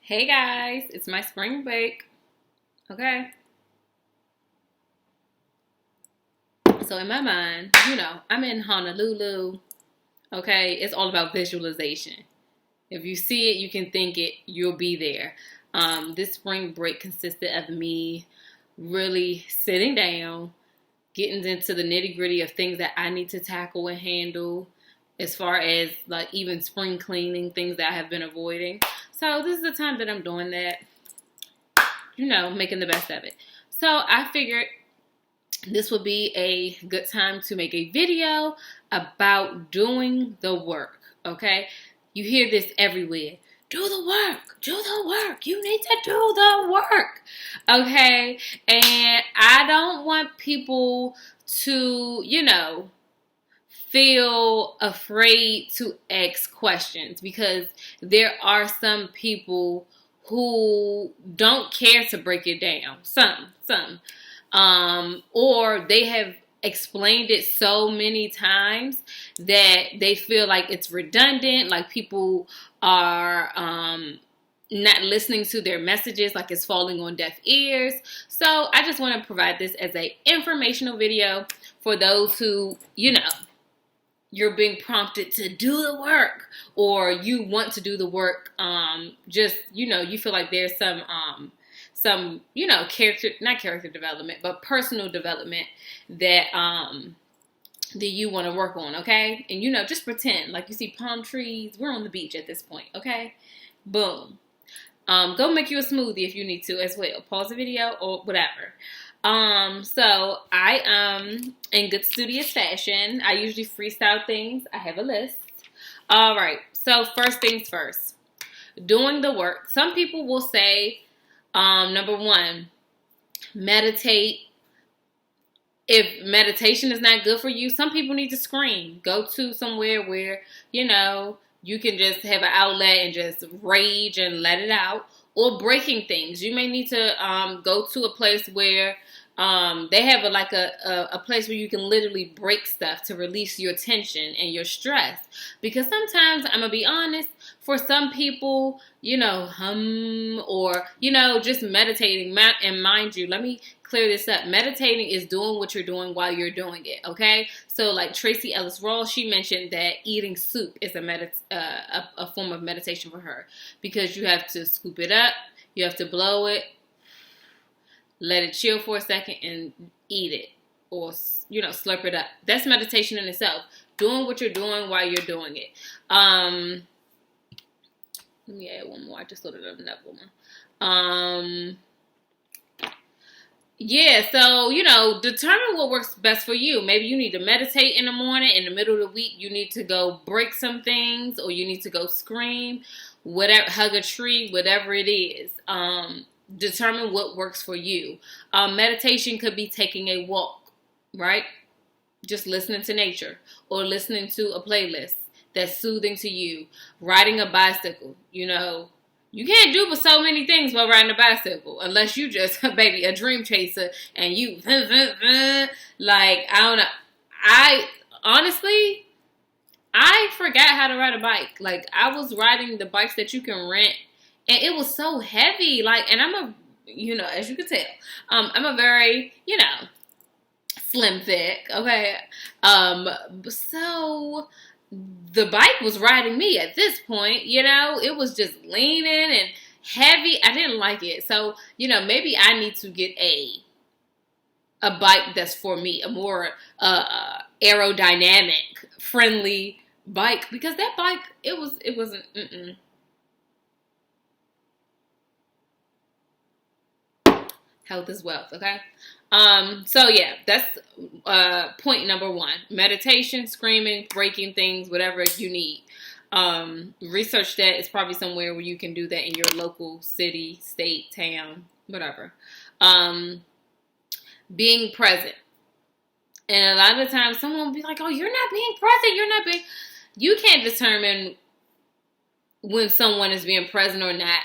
Hey guys, it's my spring break. Okay. So in my mind, I'm in Honolulu. Okay. It's all about visualization. If you see it, you can think it, you'll be there. This spring break consisted of me really sitting down, getting into the nitty gritty of things that I need to tackle and handle, as far as like even spring cleaning, things that I have been avoiding. So this is the time that I'm doing that, making the best of it. So I figured this would be a good time to make a video about doing the work. Okay, you hear this everywhere. Do the work, do the work. You need to do the work. Okay, and I don't want people to, feel afraid to ask questions, because there are some people who don't care to break it down. Some or they have explained it so many times that they feel like it's redundant, like people are not listening to their messages, like it's falling on deaf ears. So I just want to provide this as a informational video for those who, you're being prompted to do the work, or you want to do the work. Just, you feel like there's some character, not character development, but personal development that that you want to work on. Okay, and just pretend like you see palm trees. We're on the beach at this point. Okay, boom. Go make you a smoothie if you need to as well. Pause the video or whatever. So I am in good studious fashion. I usually freestyle things. I have a list. All right. So first things first, doing the work. Some people will say, number one, meditate. If meditation is not good for you, some people need to scream. Go to somewhere where, you can just have an outlet and just rage and let it out. Or breaking things. You may need to go to a place where they have a place where you can literally break stuff to release your tension and your stress. Because sometimes, I'm going to be honest, for some people, or, just meditating. And mind you, let me clear this up. Meditating is doing what you're doing while you're doing it, okay? So like Tracy Ellis Ross, she mentioned that eating soup is a form of meditation for her, because you have to scoop it up, you have to blow it, let it chill for a second, and eat it, or slurp it up. That's meditation in itself. Doing what you're doing while you're doing it. Let me add one more. I just loaded up another one. Yeah, so, determine what works best for you. Maybe you need to meditate in the morning. In the middle of the week, you need to go break some things, or you need to go scream, whatever, hug a tree, whatever it is. Determine what works for you. Meditation could be taking a walk, right? Just listening to nature, or listening to a playlist that's soothing to you. Riding a bicycle, You can't do but so many things while riding a bicycle, unless you just, baby, a dream chaser, and you, like, I don't know. Honestly, I forgot how to ride a bike. Like, I was riding the bikes that you can rent, and it was so heavy. Like, and I'm as you can tell, I'm a very, slim thick, okay? So the bike was riding me at this point, it was just leaning and heavy. I didn't like it. So, maybe I need to get a bike that's for me, a more aerodynamic, friendly bike, because that bike, it wasn't, Health is wealth, okay? So yeah, that's point number one. Meditation, screaming, breaking things, whatever you need. Research that. It's probably somewhere where you can do that in your local city, state, town, whatever. Being present. And a lot of the times someone will be like, oh, you're not being present. You can't determine when someone is being present or not.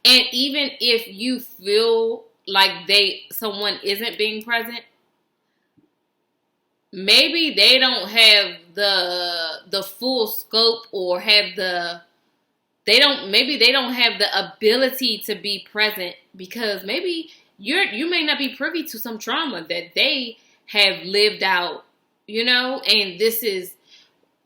And even if you feel like someone isn't being present, maybe they don't have the full scope, or have the maybe they don't have the ability to be present because maybe you may not be privy to some trauma that they have lived out, and this is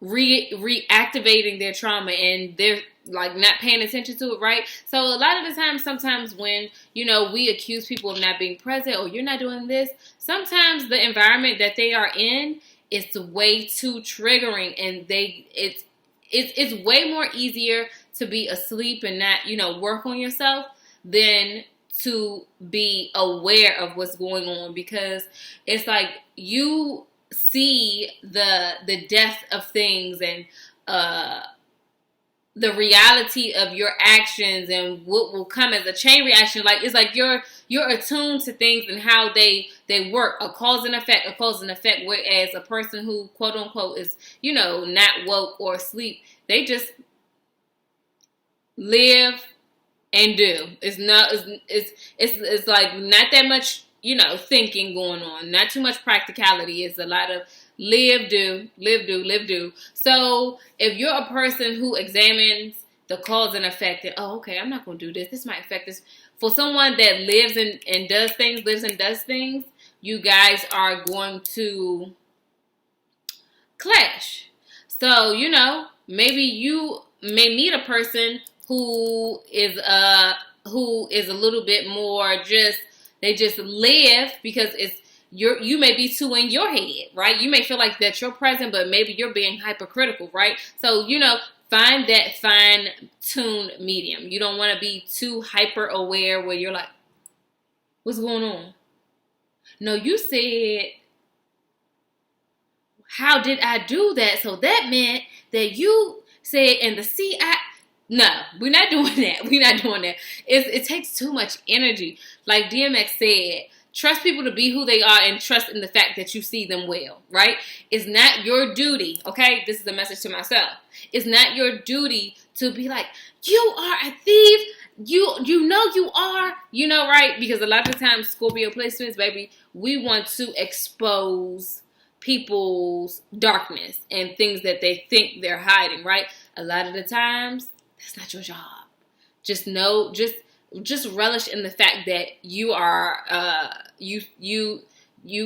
reactivating their trauma, and they're like not paying attention to it, right? So a lot of the time, sometimes when we accuse people of not being present, or you're not doing this, sometimes the environment that they are in is way too triggering, and it's way more easier to be asleep and not work on yourself than to be aware of what's going on, because it's like you see the depth of things and the reality of your actions and what will come as a chain reaction. Like it's like you're attuned to things and how they work, a cause and effect, whereas a person who quote unquote is not woke or asleep, they just live and do. It's like not that much thinking going on, not too much practicality. It's a lot of live, do, live, do, live, do. So if you're a person who examines the cause and effect, and okay, I'm not going to do this, this might affect this. For someone that lives and does things, you guys are going to clash. So maybe you may meet a person who is a little bit more they just live because you may be too in your head, right? You may feel like that you're present, but maybe you're being hypercritical, right? So, find that fine-tuned medium. You don't want to be too hyper-aware where you're like, what's going on? No, you said, how did I do that? So that meant that you said, and no, we're not doing that. We're not doing that. It takes too much energy. Like DMX said, trust people to be who they are and trust in the fact that you see them well, right? It's not your duty, okay? This is a message to myself. It's not your duty to be like, you are a thief. You know you are, right? Because a lot of times, Scorpio placements, baby, we want to expose people's darkness and things that they think they're hiding, right? A lot of the times, that's not your job. Just know, just relish in the fact that you are, you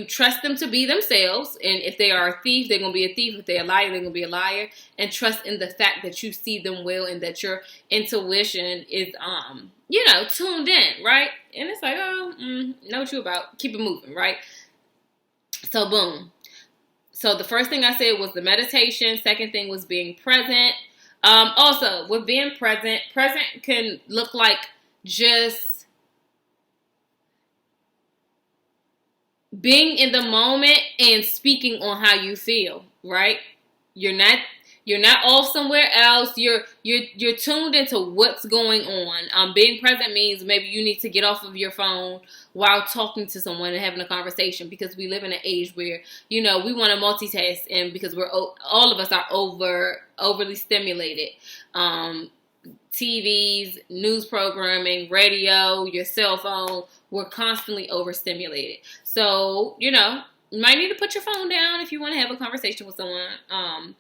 trust them to be themselves. And if they are a thief, they're going to be a thief. If they're a liar, they're going to be a liar. And trust in the fact that you see them well and that your intuition is, tuned in, right? And it's like, know what you about. Keep it moving, right? So, boom. So the first thing I said was the meditation. Second thing was being present. Also, with being present can look like just being in the moment and speaking on how you feel, right? You're not off somewhere else. You're tuned into what's going on. Being present means maybe you need to get off of your phone while talking to someone and having a conversation, because we live in an age where we want to multitask, and because all of us are overly stimulated. TVs, news programming, radio, your cell phone, we're constantly overstimulated. So you might need to put your phone down if you want to have a conversation with someone.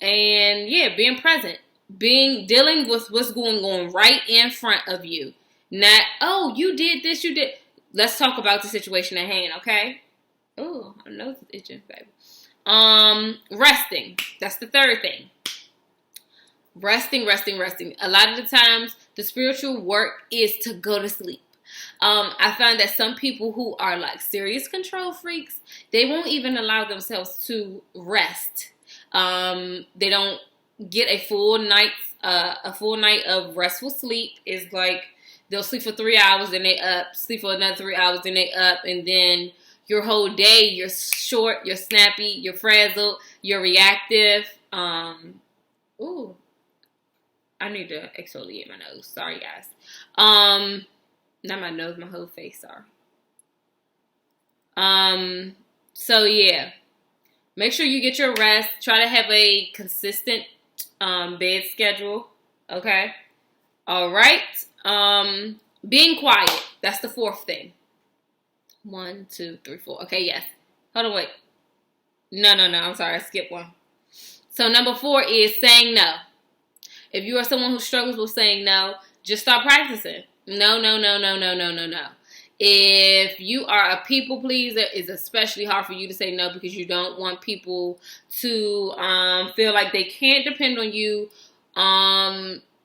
And yeah, being present, dealing with what's going on right in front of you. Not, oh, you did this, you did. Let's talk about the situation at hand, okay? Oh, my nose is itching, baby. Resting. That's the third thing. Resting. A lot of the times, the spiritual work is to go to sleep. I find that some people who are like serious control freaks, they won't even allow themselves to rest. They don't get a full night of restful sleep. It's like they'll sleep for 3 hours, then they up, sleep for another 3 hours, then they up, and then your whole day, you're short, you're snappy, you're frazzled, you're reactive. Ooh, I need to exfoliate my nose. Sorry, guys. Not my nose, my whole face. Sorry. So yeah. Make sure you get your rest. Try to have a consistent bed schedule. Okay? All right. Being quiet. That's the fourth thing. 1, 2, 3, 4. Okay, yes. Hold on, wait. No. I'm sorry. I skipped one. So number 4 is saying no. If you are someone who struggles with saying no, just start practicing. No, no, no, no, no, no, no, no. If you are a people pleaser, it's especially hard for you to say no because you don't want people to feel like they can't depend on you.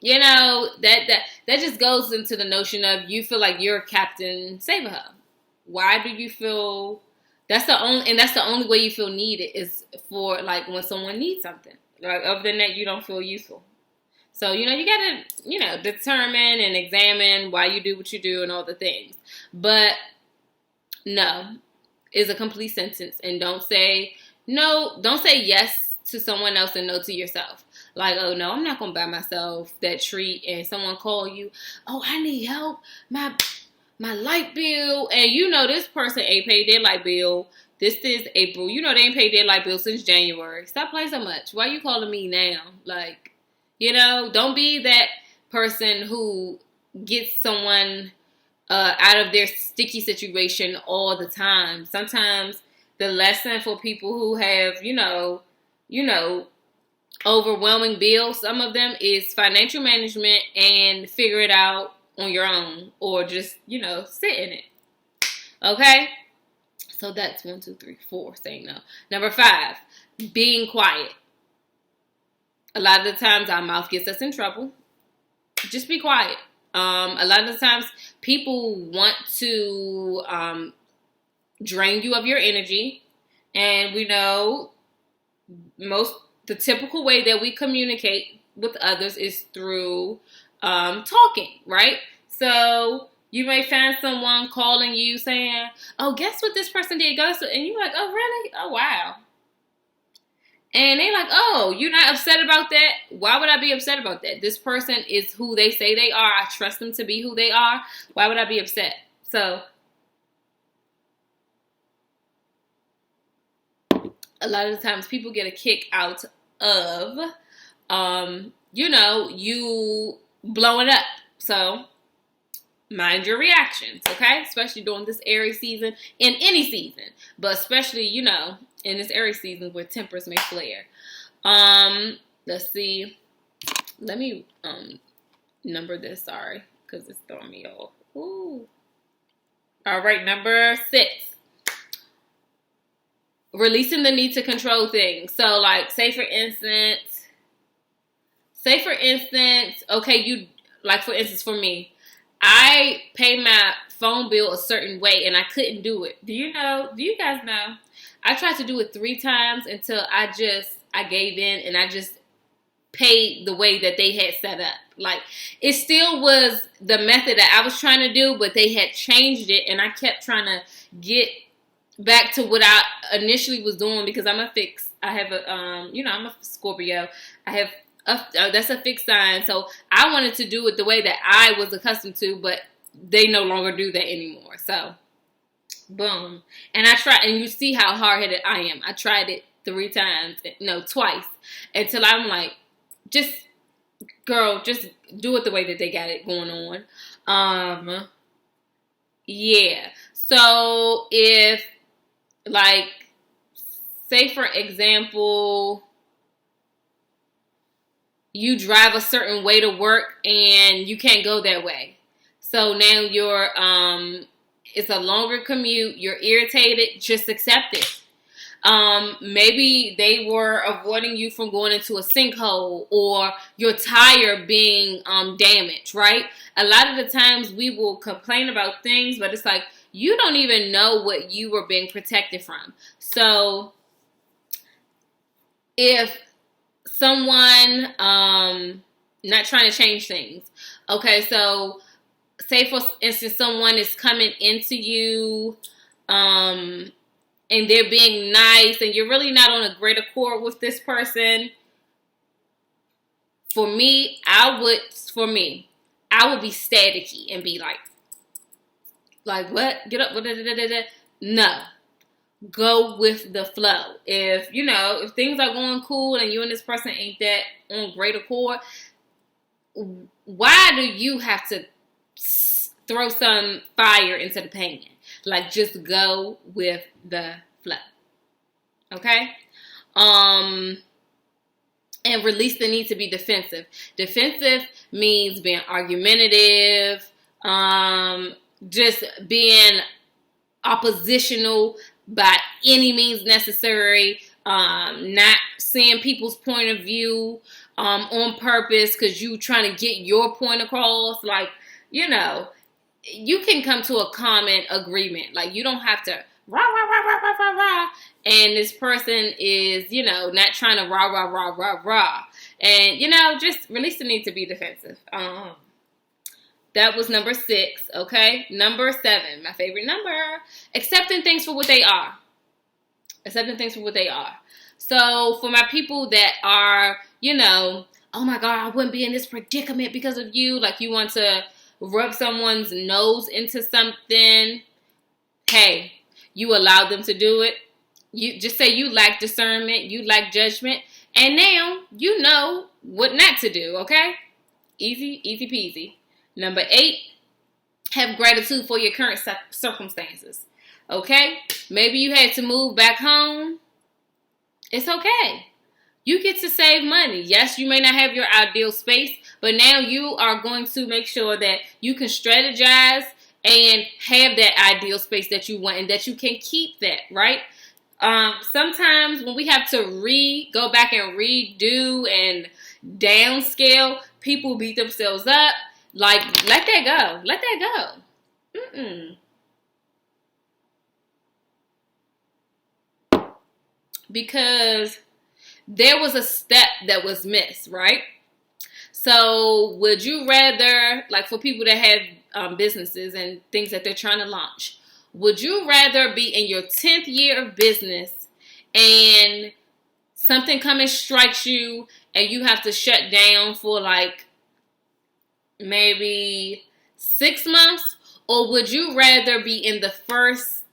You know, that just goes into the notion of you feel like you're Captain Save-A-Ho. Why do you feel that's the only way you feel needed is for like when someone needs something. Like other than that, you don't feel useful. So, you know, you gotta, you know, determine and examine why you do what you do and all the things. But no is a complete sentence. And don't say yes to someone else and no to yourself. Like, oh no, I'm not gonna buy myself that treat and someone call you, oh, I need help. My light bill. And you know this person ain't paid their light bill. This is April. You know they ain't paid their light bill since January. Stop playing so much. Why you calling me now? Like, you know, don't be that person who gets someone out of their sticky situation all the time. Sometimes the lesson for people who have, you know, overwhelming bills, some of them is financial management and figure it out on your own or just, you know, sit in it. Okay? So that's 1, 2, 3, 4 saying no. Number 5, being quiet. A lot of the times our mouth gets us in trouble. Just be quiet. A lot of the times people want to drain you of your energy. And we know the typical way that we communicate with others is through talking, right? So you may find someone calling you saying, oh, guess what this person did? And you're like, oh, really? Oh, wow. And they're like, oh, you're not upset about that? Why would I be upset about that? This person is who they say they are. I trust them to be who they are. Why would I be upset? So a lot of the times people get a kick out of, you know, you blowing up. So mind your reactions, okay? Especially during this Aries season, in any season, but especially, you know, in this Aries season where tempers may flare. Let's see. Let me number this, sorry, because it's throwing me off. Ooh. All right, number 6. Releasing the need to control things. So, like, say for instance, okay, you, like, for instance, for me, I pay my phone bill a certain way and I couldn't do it. Do you guys know? I tried to do it 3 times until I gave in and I just paid the way that they had set up. Like, it still was the method that I was trying to do, but they had changed it and I kept trying to get back to what I initially was doing because I'm a Scorpio. That's a fixed sign. So I wanted to do it the way that I was accustomed to, but they no longer do that anymore. So, boom. And I tried, and you see how hard-headed I am. I tried it 3 times, no, twice, until I'm like, just do it the way that they got it going on. Yeah. So if, like, say for example, you drive a certain way to work and you can't go that way. So now it's a longer commute, you're irritated, just accept it. Maybe they were avoiding you from going into a sinkhole or your tire being damaged, right? A lot of the times we will complain about things, but it's like, you don't even know what you were being protected from. So if someone not trying to change things, okay, so say for instance someone is coming into you and they're being nice and you're really not on a great accord with this person, I would be staticky and be like what? Get up. No. Go with the flow. If things are going cool and you and this person ain't that on great accord, why do you have to throw some fire into the pan? Like, just go with the flow. Okay? And release the need to be defensive. Defensive means being argumentative, just being oppositional by any means necessary, not seeing people's point of view on purpose because you trying to get your point across. Like, you know, you can come to a common agreement. Like, you don't have to rah, rah, rah, rah, rah, rah, rah. And this person is, you know, not trying to rah, rah, rah, rah, rah. And, you know, just release the need to be defensive. That was number 6, okay? Number 7, my favorite number. Accepting things for what they are. Accepting things for what they are. So, for my people that are, you know, oh my God, I wouldn't be in this predicament because of you. Like, you want to rub someone's nose into something. Hey, you allowed them to do it. You just say you lack discernment, you lack judgment, and now you know what not to do, okay? Easy, easy peasy. Number 8, have gratitude for your current circumstances, okay? Maybe you had to move back home. It's okay. You get to save money. Yes, you may not have your ideal space, but now you are going to make sure that you can strategize and have that ideal space that you want and that you can keep that, right? Sometimes when we have to go back and redo and downscale, people beat themselves up. Like, let that go. Let that go. Because there was a step that was missed, right? So would you rather, like for people that have businesses and things that they're trying to launch, would you rather be in your 10th year of business and something comes and strikes you and you have to shut down for like maybe 6 months? Or would you rather be in the first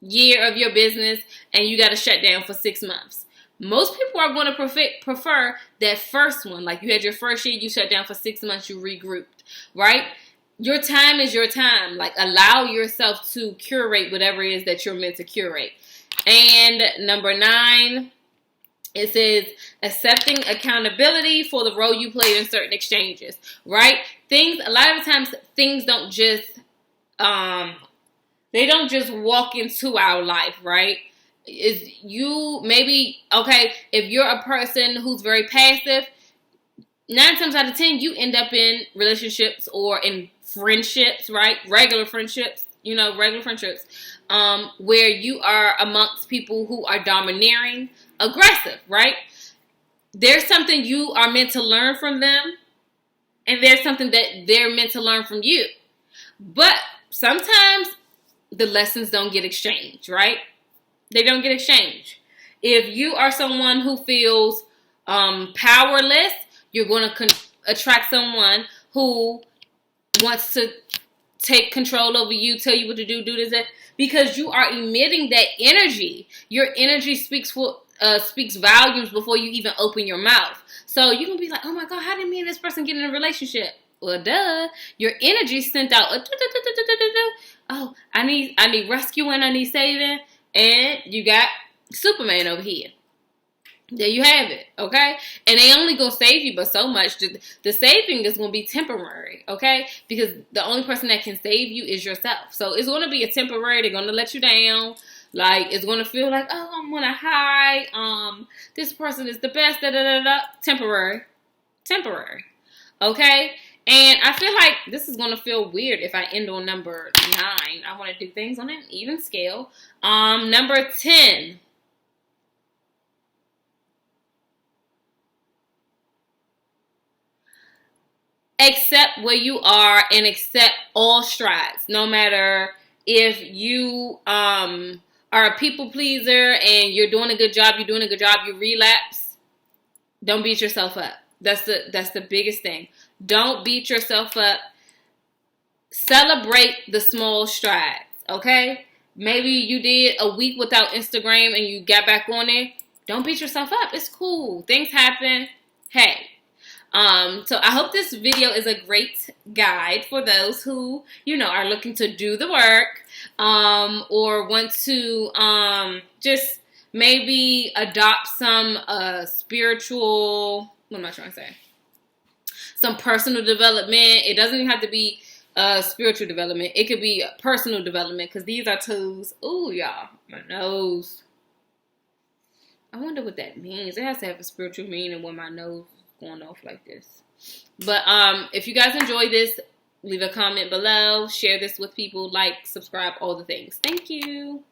year of your business and you got to shut down for 6 months? Most people are going to prefer that first one. Like, you had your first year, you shut down for 6 months, you regrouped, right? Your time is your time. Like, allow yourself to curate whatever it is that you're meant to curate. And number 9, it says accepting accountability for the role you played in certain exchanges, right? A lot of times things don't just, they don't just walk into our life, right? Is you maybe, okay, if you're a person who's very passive, 9 times out of 10, you end up in relationships or in friendships, right? Regular friendships, where you are amongst people who are domineering, aggressive, right? There's something you are meant to learn from them, and there's something that they're meant to learn from you. But sometimes the lessons don't get exchanged, right? They don't get exchanged. If you are someone who feels powerless, you're going to attract someone who wants to take control over you, tell you what to do this, that, because you are emitting that energy. Your energy speaks volumes before you even open your mouth. So you can be like, oh my God, how did me and this person get in a relationship? Well, duh. Your energy sent out oh, I need rescuing, I need saving. And you got Superman over here. There you have it, okay? And they only gonna save you but so much. The saving is gonna be temporary, okay? Because the only person that can save you is yourself. So it's gonna be a temporary. They're gonna let you down. Like, it's gonna feel like, oh, I'm on a high. This person is the best. Da da da da. Temporary, okay? And I feel like this is going to feel weird if I end on number 9. I want to do things on an even scale. Number 10. Accept where you are and accept all strides. No matter if you are a people pleaser and you're doing a good job, you relapse. Don't beat yourself up. That's the biggest thing. Don't beat yourself up. Celebrate the small strides, okay? Maybe you did a week without Instagram and you got back on it. Don't beat yourself up. It's cool. Things happen. Hey. So I hope this video is a great guide for those who, are looking to do the work, or want to just maybe adopt some spiritual, what am I trying to say? Some personal development. It doesn't even have to be spiritual development. It could be personal development, because these are tools. Ooh, y'all, my nose. I wonder what that means. It has to have a spiritual meaning when my nose is going off like this. But if you guys enjoy this, leave a comment below. Share this with people. Like, subscribe, all the things. Thank you.